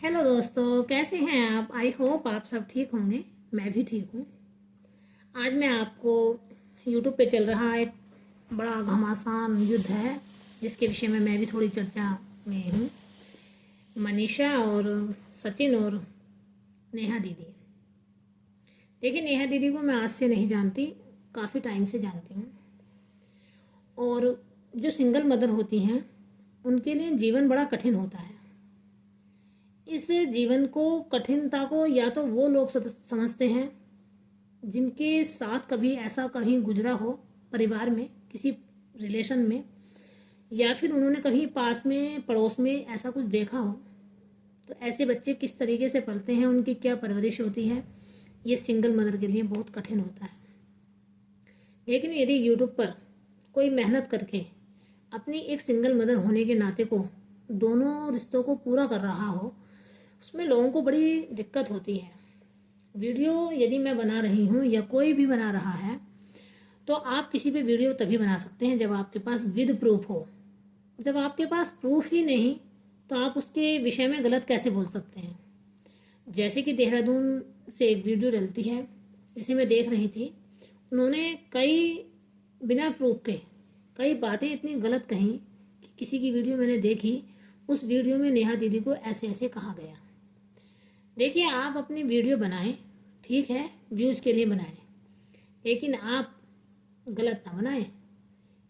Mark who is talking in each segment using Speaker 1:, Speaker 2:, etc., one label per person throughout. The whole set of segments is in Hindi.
Speaker 1: हेलो दोस्तों, कैसे हैं आप। आई होप आप सब ठीक होंगे। मैं भी ठीक हूँ। आज मैं आपको यूट्यूब पे चल रहा एक बड़ा घमासान युद्ध है जिसके विषय में मैं भी थोड़ी चर्चा में हूँ। मनीषा और सचिन और नेहा दीदी। देखिए, नेहा दीदी को मैं आज से नहीं जानती, काफ़ी टाइम से जानती हूँ। और जो सिंगल मदर होती हैं उनके लिए जीवन बड़ा कठिन होता है। इस जीवन को, कठिनता को या तो वो लोग समझते हैं जिनके साथ कभी ऐसा कहीं गुजरा हो, परिवार में, किसी रिलेशन में, या फिर उन्होंने कहीं पास में पड़ोस में ऐसा कुछ देखा हो। तो ऐसे बच्चे किस तरीके से पलते हैं, उनकी क्या परवरिश होती है, ये सिंगल मदर के लिए बहुत कठिन होता है। लेकिन यदि यूट्यूब पर कोई मेहनत करके अपनी एक सिंगल मदर होने के नाते को दोनों रिश्तों को पूरा कर रहा हो, उसमें लोगों को बड़ी दिक्कत होती है। वीडियो यदि मैं बना रही हूँ या कोई भी बना रहा है, तो आप किसी पे वीडियो तभी बना सकते हैं जब आपके पास विद प्रूफ हो। जब आपके पास प्रूफ ही नहीं तो आप उसके विषय में गलत कैसे बोल सकते हैं। जैसे कि देहरादून से एक वीडियो डलती है जिसे मैं देख रही थी। उन्होंने कई बिना प्रूफ के कई बातें इतनी गलत कही कि किसी की वीडियो मैंने देखी, उस वीडियो में नेहा दीदी को ऐसे ऐसे कहा गया। देखिए, आप अपनी वीडियो बनाएं, ठीक है, व्यूज के लिए बनाएं, लेकिन आप गलत ना बनाएं।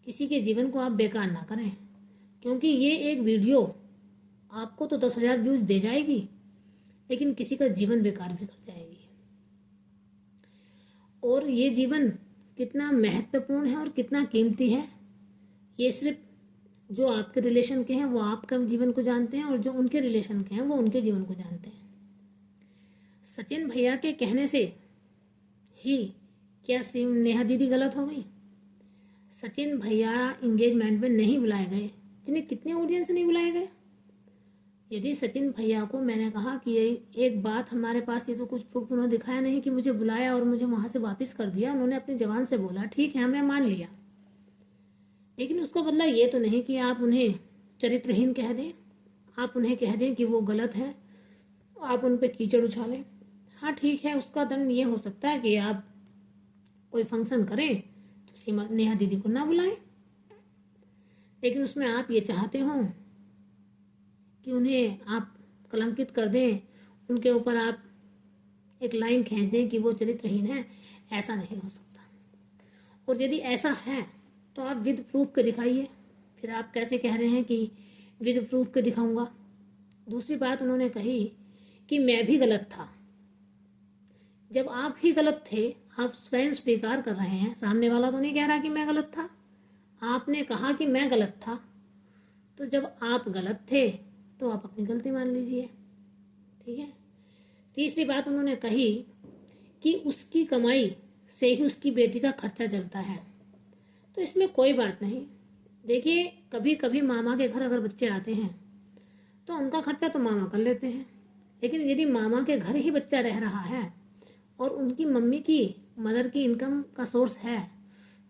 Speaker 1: किसी के जीवन को आप बेकार ना करें, क्योंकि ये एक वीडियो आपको तो 10,000 व्यूज दे जाएगी, लेकिन किसी का जीवन बेकार भी कर जाएगी। और ये जीवन कितना महत्वपूर्ण है और कितना कीमती है, ये सिर्फ जो आपके रिलेशन के हैं वो आपका जीवन को जानते हैं, और जो उनके रिलेशन के हैं वो उनके जीवन को जानते हैं। सचिन भैया के कहने से ही क्या नेहा दीदी गलत हो गई? सचिन भैया इंगेजमेंट में नहीं बुलाए गए, जिन्हें कितने ऑडियंस नहीं बुलाए गए। यदि सचिन भैया को मैंने कहा कि एक बात हमारे पास, ये तो कुछ प्रूफ उन्होंने दिखाया नहीं कि मुझे बुलाया और मुझे वहां से वापस कर दिया, उन्होंने अपनी जबान से बोला, ठीक है, हमने मान लिया, लेकिन उसका बदला ये तो नहीं कि आप उन्हें चरित्रहीन कह दें, आप उन्हें कह दें कि वो गलत है, आप उन पर कीचड़ उछालें। हाँ ठीक है, उसका दंड ये हो सकता है कि आप कोई फंक्शन करें तो सीमा नेहा दीदी को ना बुलाएं, लेकिन उसमें आप ये चाहते हो कि उन्हें आप कलंकित कर दें, उनके ऊपर आप एक लाइन खींच दें कि वो चरित्रहीन है, ऐसा नहीं हो सकता। और यदि ऐसा है तो आप विद प्रूफ के दिखाइए। फिर आप कैसे कह रहे हैं कि विद प्रूफ के दिखाऊंगा? दूसरी बात उन्होंने कही कि मैं भी गलत था। जब आप ही गलत थे, आप स्वयं स्वीकार कर रहे हैं, सामने वाला तो नहीं कह रहा कि मैं गलत था, आपने कहा कि मैं गलत था, तो जब आप गलत थे तो आप अपनी गलती मान लीजिए, ठीक है। तीसरी बात उन्होंने कही कि उसकी कमाई से ही उसकी बेटी का खर्चा चलता है, तो इसमें कोई बात नहीं। देखिए, कभी कभी मामा के घर अगर बच्चे आते हैं तो उनका खर्चा तो मामा कर लेते हैं, लेकिन यदि मामा के घर ही बच्चा रह रहा है और उनकी मम्मी की, मदर की इनकम का सोर्स है,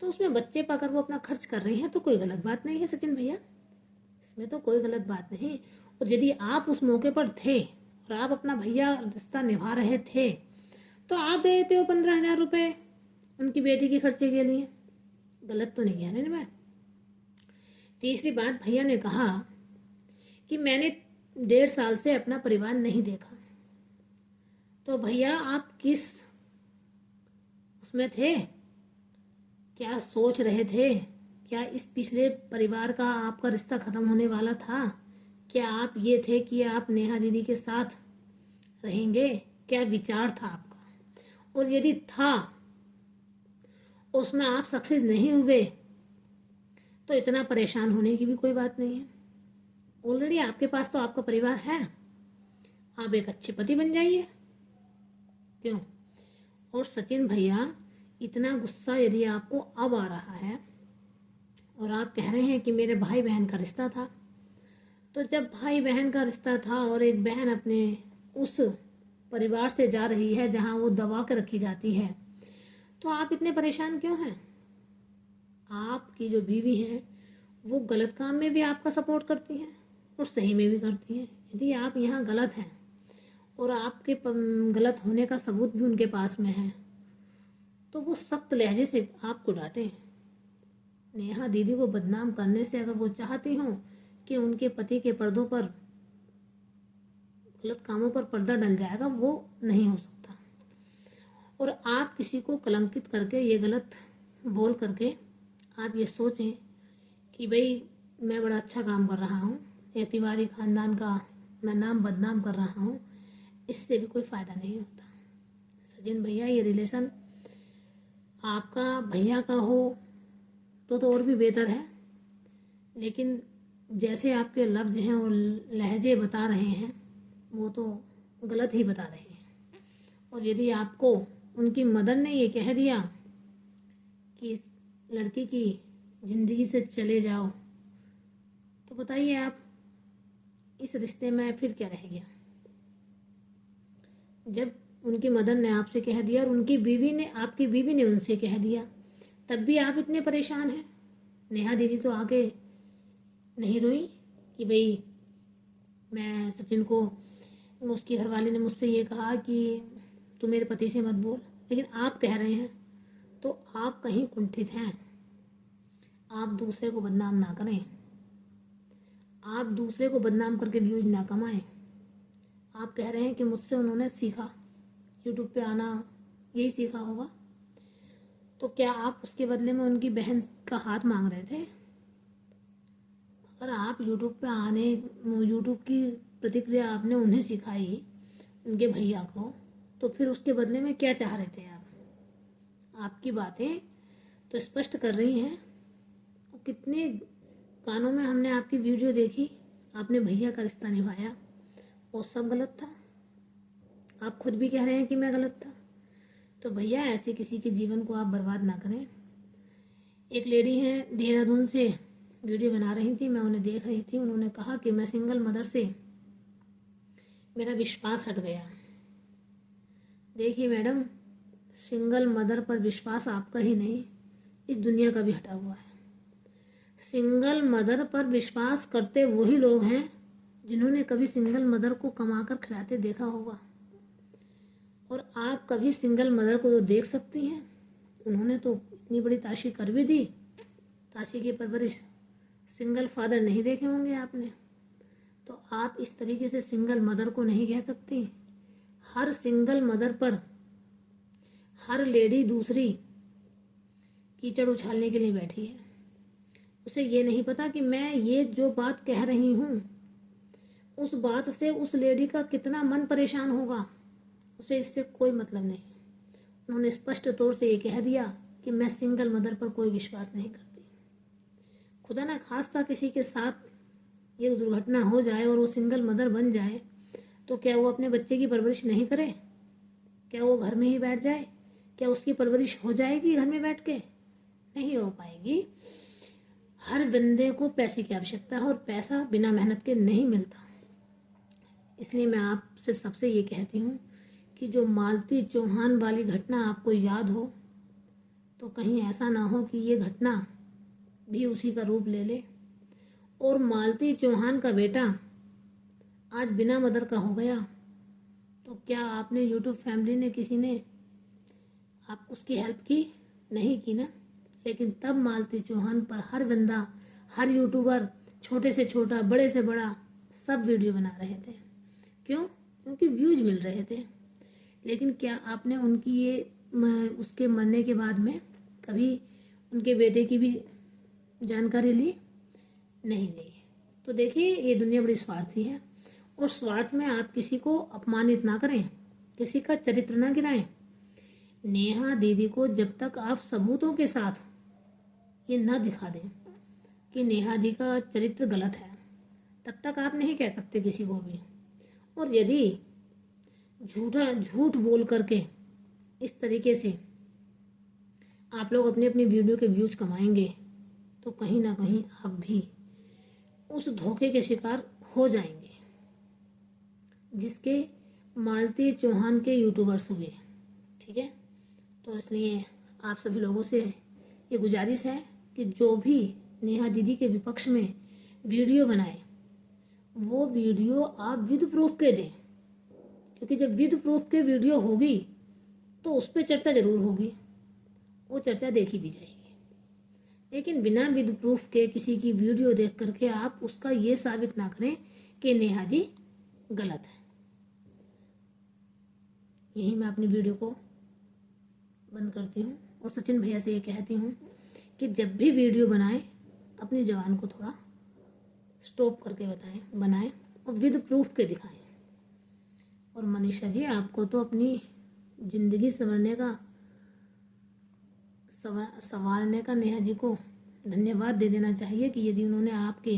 Speaker 1: तो उसमें बच्चे पाकर वो अपना खर्च कर रही है, तो कोई गलत बात नहीं है सचिन भैया, इसमें तो कोई गलत बात नहीं। और यदि आप उस मौके पर थे और आप अपना भैया रिश्ता निभा रहे थे, तो आप दे देते हो 15,000 रुपये उनकी बेटी के खर्चे के लिए, गलत तो नहीं है ना मैं। तीसरी बात, भैया ने कहा कि मैंने 1.5 साल से अपना परिवार नहीं देखा। तो भैया आप किस उसमें थे, क्या सोच रहे थे? क्या इस पिछले परिवार का आपका रिश्ता खत्म होने वाला था? क्या आप ये थे कि आप नेहा दीदी के साथ रहेंगे? क्या विचार था आपका? और यदि था, उसमें आप सक्सेस नहीं हुए, तो इतना परेशान होने की भी कोई बात नहीं है। ऑलरेडी आपके पास तो आपका परिवार है, आप एक अच्छे पति बन जाइए, क्यों? और सचिन भैया, इतना गुस्सा यदि आपको अब आ रहा है और आप कह रहे हैं कि मेरे भाई बहन का रिश्ता था, तो जब भाई बहन का रिश्ता था और एक बहन अपने उस परिवार से जा रही है जहां वो दबा कर रखी जाती है, तो आप इतने परेशान क्यों हैं? आपकी जो बीवी है वो गलत काम में भी आपका सपोर्ट करती हैं और सही में भी करती हैं। यदि आप यहाँ गलत हैं और आपके गलत होने का सबूत भी उनके पास में है, तो वो सख्त लहजे से आपको डांटे। नेहा दीदी को बदनाम करने से अगर वो चाहती हों कि उनके पति के पर्दों पर, गलत कामों पर पर्दा डल जाएगा, वो नहीं हो सकता। और आप किसी को कलंकित करके, ये गलत बोल करके आप ये सोचें कि भाई मैं बड़ा अच्छा काम कर रहा हूँ, या तिवारी खानदान का मैं नाम बदनाम कर रहा हूँ, इससे भी कोई फ़ायदा नहीं होता। सचिन भैया, ये रिलेशन आपका भैया का हो तो और भी बेहतर है, लेकिन जैसे आपके लफ्ज़ हैं और लहजे बता रहे हैं, वो तो गलत ही बता रहे हैं। और यदि आपको उनकी मदर ने ये कह दिया कि इस लड़की की ज़िंदगी से चले जाओ, तो बताइए आप इस रिश्ते में फिर क्या रह गया। जब उनकी मदर ने आपसे कह दिया और उनकी बीवी ने, आपकी बीवी ने उनसे कह दिया, तब भी आप इतने परेशान हैं। नेहा दीदी तो आके नहीं रोई कि भाई मैं सचिन को, उसकी घरवाली ने मुझसे ये कहा कि तू मेरे पति से मत बोल, लेकिन आप कह रहे हैं, तो आप कहीं कुंठित हैं। आप दूसरे को बदनाम ना करें, आप दूसरे को बदनाम करके व्यूज ना कमाएं। आप कह रहे हैं कि मुझसे उन्होंने सीखा, यूट्यूब पे आना यही सीखा होगा, तो क्या आप उसके बदले में उनकी बहन का हाथ मांग रहे थे? अगर आप यूट्यूब पे आने, यूट्यूब की प्रतिक्रिया आपने उन्हें सिखाई, उनके भैया को, तो फिर उसके बदले में क्या चाह रहे थे आप? आपकी बातें तो स्पष्ट कर रही हैं। कितने कानों में हमने आपकी वीडियो देखी, आपने भैया का रिश्ता निभाया, वो सब गलत था। आप खुद भी कह रहे हैं कि मैं गलत था। तो भैया, ऐसे किसी के जीवन को आप बर्बाद ना करें। एक लेडी हैं देहरादून से, वीडियो बना रही थी, मैं उन्हें देख रही थी। उन्होंने कहा कि मैं सिंगल मदर से मेरा विश्वास हट गया। देखिए मैडम, सिंगल मदर पर विश्वास आपका ही नहीं, इस दुनिया का भी हटा हुआ है। सिंगल मदर पर विश्वास करते वही लोग हैं जिन्होंने कभी सिंगल मदर को कमाकर खिलाते देखा होगा। और आप कभी सिंगल मदर को तो देख सकती हैं, उन्होंने तो इतनी बड़ी ताशी कर भी दी। ताशी की परवरिश सिंगल फादर नहीं देखे होंगे आपने, तो आप इस तरीके से सिंगल मदर को नहीं कह सकती। हर सिंगल मदर पर हर लेडी दूसरी कीचड़ उछालने के लिए बैठी है। उसे ये नहीं पता कि मैं ये जो बात कह रही हूँ, उस बात से उस लेडी का कितना मन परेशान होगा। उसे इससे कोई मतलब नहीं। उन्होंने स्पष्ट तौर से ये कह दिया कि मैं सिंगल मदर पर कोई विश्वास नहीं करती। खुदा ना खास्ता किसी के साथ ये दुर्घटना हो जाए और वो सिंगल मदर बन जाए, तो क्या वो अपने बच्चे की परवरिश नहीं करे? क्या वो घर में ही बैठ जाए? क्या उसकी परवरिश हो जाएगी घर में बैठ के? नहीं हो पाएगी। हर बंदे को पैसे की आवश्यकता है और पैसा बिना मेहनत के नहीं मिलता। इसलिए मैं आपसे सबसे ये कहती हूँ कि जो मालती चौहान वाली घटना आपको याद हो, तो कहीं ऐसा ना हो कि ये घटना भी उसी का रूप ले ले और मालती चौहान का बेटा आज बिना मदर का हो गया। तो क्या आपने यूट्यूब फैमिली ने, किसी ने आप उसकी हेल्प की? नहीं की ना। लेकिन तब मालती चौहान पर हर बंदा, हर यूट्यूबर, छोटे से छोटा, बड़े से बड़ा, सब वीडियो बना रहे थे। क्यों? क्योंकि व्यूज मिल रहे थे। लेकिन क्या आपने उनकी ये उसके मरने के बाद में कभी उनके बेटे की भी जानकारी ली? नहीं ली। तो देखिए, ये दुनिया बड़ी स्वार्थी है और स्वार्थ में आप किसी को अपमानित ना करें, किसी का चरित्र ना गिराएं। नेहा दीदी को जब तक आप सबूतों के साथ ये ना दिखा दें कि नेहा दी का चरित्र गलत है, तब तक आप नहीं कह सकते किसी को भी। और यदि झूठ बोल करके इस तरीके से आप लोग अपनी अपनी वीडियो के व्यूज कमाएंगे, तो कहीं ना कहीं आप भी उस धोखे के शिकार हो जाएंगे जिसके मालती चौहान के यूट्यूबर्स हुए। ठीक है, तो इसलिए आप सभी लोगों से ये गुजारिश है कि जो भी नेहा दीदी के विपक्ष में वीडियो बनाए, वो वीडियो आप विद प्रूफ के दें। क्योंकि जब विद प्रूफ की वीडियो होगी तो उस पर चर्चा जरूर होगी, वो चर्चा देखी भी जाएगी। लेकिन बिना विद प्रूफ के किसी की वीडियो देख करके आप उसका ये साबित ना करें कि नेहा जी गलत है। यही मैं अपनी वीडियो को बंद करती हूँ और सचिन भैया से ये कहती हूँ कि जब भी वीडियो बनाएं अपनी जबान को थोड़ा स्टॉप करके बनाएं और विद प्रूफ के दिखाएं। और मनीषा जी, आपको तो अपनी जिंदगी संवारने का नेहा जी को धन्यवाद दे देना चाहिए कि यदि उन्होंने आपके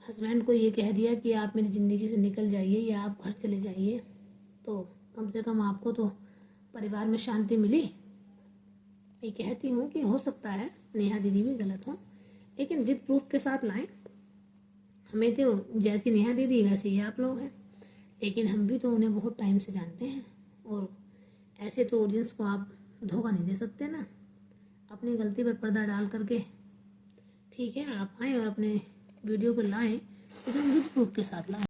Speaker 1: हस्बैंड को ये कह दिया कि आप मेरी ज़िंदगी से निकल जाइए या आप घर चले जाइए, तो कम से कम आपको तो परिवार में शांति मिली। मैं कहती हूँ कि हो सकता है नेहा दीदी भी गलत हो, लेकिन विद प्रूफ के साथ लाएं। हमें तो जैसी नेहा दीदी वैसे ही आप लोग हैं, लेकिन हम भी तो उन्हें बहुत टाइम से जानते हैं और ऐसे तो ऑडियंस को आप धोखा नहीं दे सकते ना। अपनी गलती पर पर्दा डाल करके ठीक है आप आएँ और अपने वीडियो को लाएं, लेकिन विद प्रूफ के साथ लाएं।